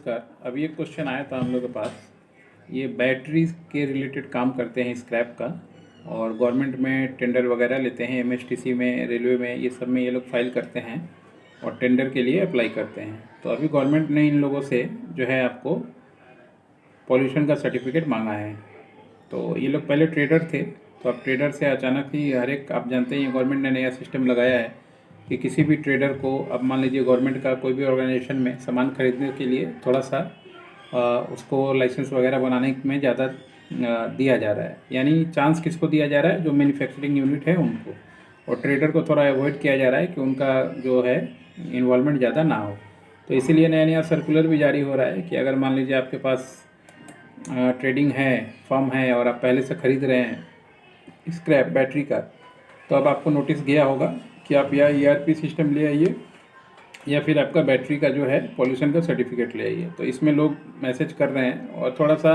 नमस्कार। अभी एक क्वेश्चन आया था हम लोग के पास। ये बैटरीज के रिलेटेड काम करते हैं स्क्रैप का, और गवर्नमेंट में टेंडर वगैरह लेते हैं, एमएसटीसी में, रेलवे में, ये सब में ये लोग फाइल करते हैं और टेंडर के लिए अप्लाई करते हैं। तो अभी गवर्नमेंट ने इन लोगों से जो है आपको पॉल्यूशन का सर्टिफिकेट मांगा है। तो ये लोग पहले ट्रेडर थे, तो अब ट्रेडर से अचानक ही हर एक, आप जानते हैं गवर्नमेंट ने नया सिस्टम लगाया है कि किसी भी ट्रेडर को, अब मान लीजिए गवर्नमेंट का कोई भी ऑर्गेनाइजेशन में सामान खरीदने के लिए थोड़ा सा उसको लाइसेंस वगैरह बनाने में ज़्यादा दिया जा रहा है। यानी चांस किसको दिया जा रहा है? जो मैन्युफैक्चरिंग यूनिट है उनको, और ट्रेडर को थोड़ा अवॉइड किया जा रहा है कि उनका जो है इन्वॉल्वमेंट ज़्यादा ना हो। तो इसीलिए नया नया सर्कुलर भी जारी हो रहा है कि अगर मान लीजिए आपके पास ट्रेडिंग है, फर्म है, और आप पहले से ख़रीद रहे हैं स्क्रैप बैटरी का, तो अब आपको नोटिस गया होगा कि आप या ईआरपी सिस्टम ले आइए या फिर आपका बैटरी का जो है पॉल्यूशन का सर्टिफिकेट ले आइए। तो इसमें लोग मैसेज कर रहे हैं और थोड़ा सा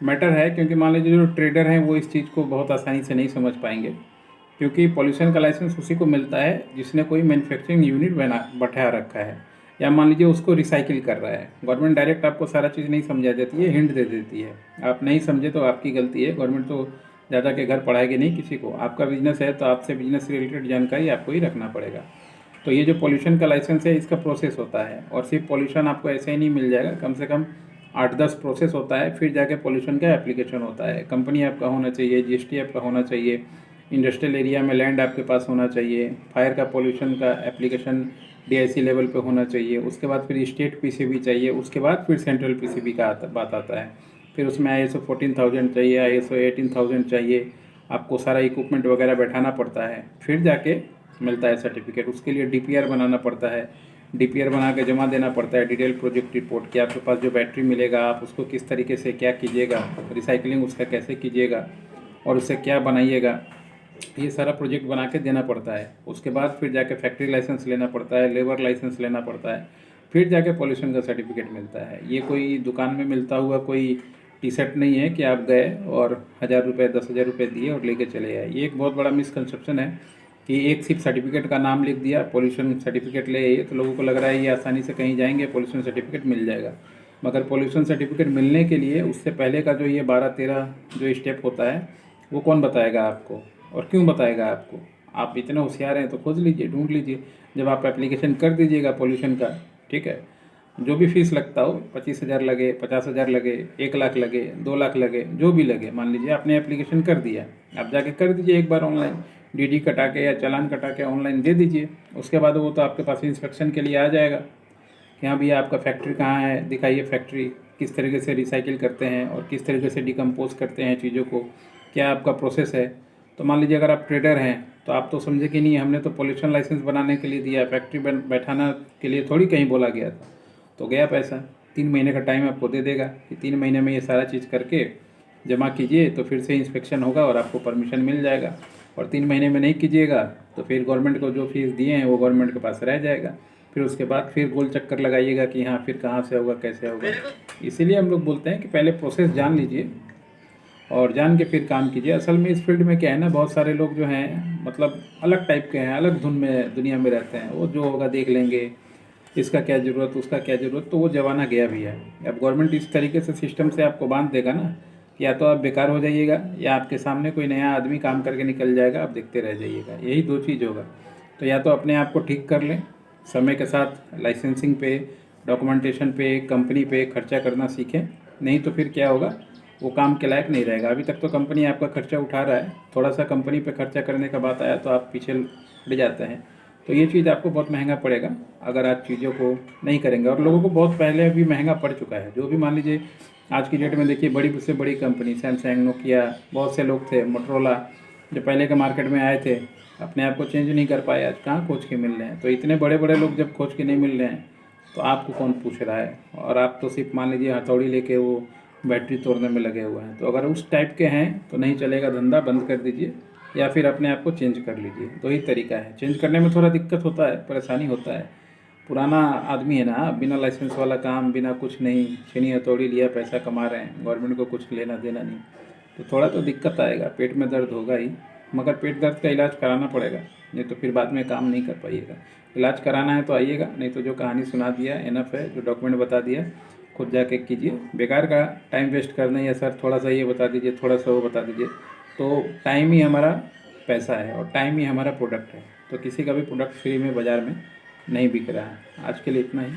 मैटर है, क्योंकि मान लीजिए जो ट्रेडर हैं वो इस चीज़ को बहुत आसानी से नहीं समझ पाएंगे, क्योंकि पॉल्यूशन का लाइसेंस उसी को मिलता है जिसने कोई मैन्युफैक्चरिंग यूनिट बैठा रखा है, या मान लीजिए उसको रिसाइकिल कर रहा है। गवर्नमेंट डायरेक्ट आपको सारा चीज़ नहीं समझा देती है, हिंट दे देती है। आप नहीं समझे तो आपकी गलती है, गवर्नमेंट तो ज़्यादा के घर पढ़ाएगी नहीं किसी को। आपका बिजनेस है तो आपसे बिजनेस से रिलेटेड जानकारी आपको ही रखना पड़ेगा। तो ये जो पॉल्यूशन का लाइसेंस है इसका प्रोसेस होता है, और सिर्फ पॉल्यूशन आपको ऐसे ही नहीं मिल जाएगा, कम से कम 8-10 प्रोसेस होता है, फिर जाके पॉल्यूशन का एप्लीकेशन होता है। कंपनी आपका होना चाहिए, जीएसटी आपका होना चाहिए, इंडस्ट्रियल एरिया में लैंड आपके पास होना चाहिए, फायर का पॉल्यूशन का एप्लीकेशन डीआईसी लेवल पे होना चाहिए, उसके बाद फिर स्टेट पीसीबी चाहिए, उसके बाद फिर सेंट्रल पीसीबी का बात आता है। फिर उसमें ISO 14000 चाहिए, ISO 18000 चाहिए, आपको सारा इक्विपमेंट वगैरह बैठाना पड़ता है, फिर जाके मिलता है सर्टिफिकेट। उसके लिए डीपीआर बनाना पड़ता है, डीपीआर बना के जमा देना पड़ता है, डिटेल प्रोजेक्ट रिपोर्ट, कि आपके पास जो बैटरी मिलेगा आप उसको किस तरीके से क्या कीजिएगा, रिसाइकलिंग उसका कैसे कीजिएगा और उससे क्या बनाइएगा, ये सारा प्रोजेक्ट बना के देना पड़ता है। उसके बाद फिर जाके फैक्ट्री लाइसेंस लेना पड़ता है, लेबर लाइसेंस लेना पड़ता है, फिर जाके पॉल्यूशन का सर्टिफिकेट मिलता है। ये कोई दुकान में मिलता हुआ कोई टी शर्ट नहीं है कि आप गए और 1000 रुपये 10,000 रुपये दिए और लेके चले आए। ये एक बहुत बड़ा मिसकंसेप्शन है कि एक सिर्फ सर्टिफिकेट का नाम लिख दिया, पॉल्यूशन सर्टिफिकेट ले आइए, तो लोगों को लग रहा है ये आसानी से कहीं जाएंगे पॉल्यूशन सर्टिफिकेट मिल जाएगा। मगर पॉल्यूशन सर्टिफिकेट मिलने के लिए उससे पहले का जो ये 12-13 जो स्टेप होता है वो कौन बताएगा आपको, और क्यों बताएगा आपको? आप इतने होशियार हैं तो खोज लीजिए, ढूंढ लीजिए। जब आप एप्लीकेशन कर दीजिएगा पॉल्यूशन का, ठीक है, जो भी फीस लगता हो, 25,000 लगे, 50,000 लगे, 1 लाख लगे, 2 लाख लगे, जो भी लगे, मान लीजिए आपने एप्लीकेशन कर दिया, आप जाके कर दीजिए एक बार ऑनलाइन, डीडी कटा के या चालान कटा के ऑनलाइन दे दीजिए। उसके बाद वो तो आपके पास इंस्पेक्शन के लिए आ जाएगा कि हाँ भैया आपका फैक्ट्री कहाँ है, दिखाइए फैक्ट्री, किस तरीके से रिसाइकिल करते हैं और किस तरीके से डिकम्पोज करते हैं चीज़ों को, क्या आपका प्रोसेस है। तो मान लीजिए अगर आप ट्रेडर हैं तो आप तो समझे कि नहीं, हमने तो पॉल्यूशन लाइसेंस बनाने के लिए दिया, फैक्ट्री बैठाना के लिए थोड़ी कहीं बोला गया था। तो गया पैसा, 3 महीने का टाइम आपको दे देगा कि 3 महीने में ये सारा चीज़ करके जमा कीजिए, तो फिर से इंस्पेक्शन होगा और आपको परमिशन मिल जाएगा। और 3 महीने में नहीं कीजिएगा तो फिर गवर्नमेंट को जो फीस दिए हैं वो गवर्नमेंट के पास रह जाएगा। फिर उसके बाद फिर गोल चक्कर लगाइएगा कि हाँ फिर कहाँ से होगा, कैसे होगा। इसीलिए हम लोग बोलते हैं कि पहले प्रोसेस जान लीजिए और जान के फिर काम कीजिए। असल में इस फील्ड में क्या है ना, बहुत सारे लोग जो हैं मतलब अलग टाइप के हैं, अलग धुन में दुनिया में रहते हैं। वो जो होगा देख लेंगे, इसका क्या ज़रूरत, उसका क्या ज़रूरत, तो वो ज़माना गया भी है। अब गवर्नमेंट इस तरीके से सिस्टम से आपको बांध देगा ना, या तो आप बेकार हो जाइएगा या आपके सामने कोई नया आदमी काम करके निकल जाएगा, आप देखते रह जाइएगा। यही 2 चीज़ होगा। तो या तो अपने आप को ठीक कर लें, समय के साथ लाइसेंसिंग पे, डॉक्यूमेंटेशन पे, कंपनी पे खर्चा करना सीखें, नहीं तो फिर क्या होगा, वो काम के लायक नहीं रहेगा। अभी तक तो कंपनी आपका खर्चा उठा रहा है, थोड़ा सा कंपनी पे खर्चा करने का बात आया तो आप पीछे हट जाते हैं। तो ये चीज़ आपको बहुत महंगा पड़ेगा अगर आप चीज़ों को नहीं करेंगे, और लोगों को बहुत पहले भी महंगा पड़ चुका है। जो भी मान लीजिए आज की डेट में देखिए, बड़ी से बड़ी कंपनी सैमसंग, नोकिया, बहुत से लोग थे, मोटरोला, जो पहले के मार्केट में आए थे, अपने आप को चेंज नहीं कर पाए, आज कहाँ खोज के मिल रहे हैं। तो इतने बड़े बड़े लोग जब खोज के नहीं मिल रहे हैं तो आपको कौन पूछ रहा है, और आप तो सिर्फ मान लीजिए हथौड़ी लेके वो बैटरी तोड़ने में लगे हुए हैं। तो अगर उस टाइप के हैं तो नहीं चलेगा, धंधा बंद कर दीजिए या फिर अपने आप को चेंज कर लीजिए। 2 ही तरीका है। चेंज करने में थोड़ा दिक्कत होता है, परेशानी होता है, पुराना आदमी है ना, बिना लाइसेंस वाला काम, बिना कुछ नहीं, छीनी हथौड़ी लिया, पैसा कमा रहे हैं, गवर्नमेंट को कुछ लेना देना नहीं, तो थोड़ा तो दिक्कत आएगा, पेट में दर्द होगा ही। मगर पेट दर्द का इलाज कराना पड़ेगा, नहीं तो फिर बाद में काम नहीं कर पाइएगा। इलाज कराना है तो आइएगा, नहीं तो जो कहानी सुना दिया इनफ है, जो डॉक्यूमेंट बता दिया खुद जाके कीजिए। बेकार का टाइम वेस्ट करना या सर थोड़ा सा ये बता दीजिए, थोड़ा सा वो बता दीजिए, तो टाइम ही हमारा पैसा है और टाइम ही हमारा प्रोडक्ट है। तो किसी का भी प्रोडक्ट फ्री में बाज़ार में नहीं बिक रहा है। आज के लिए इतना ही।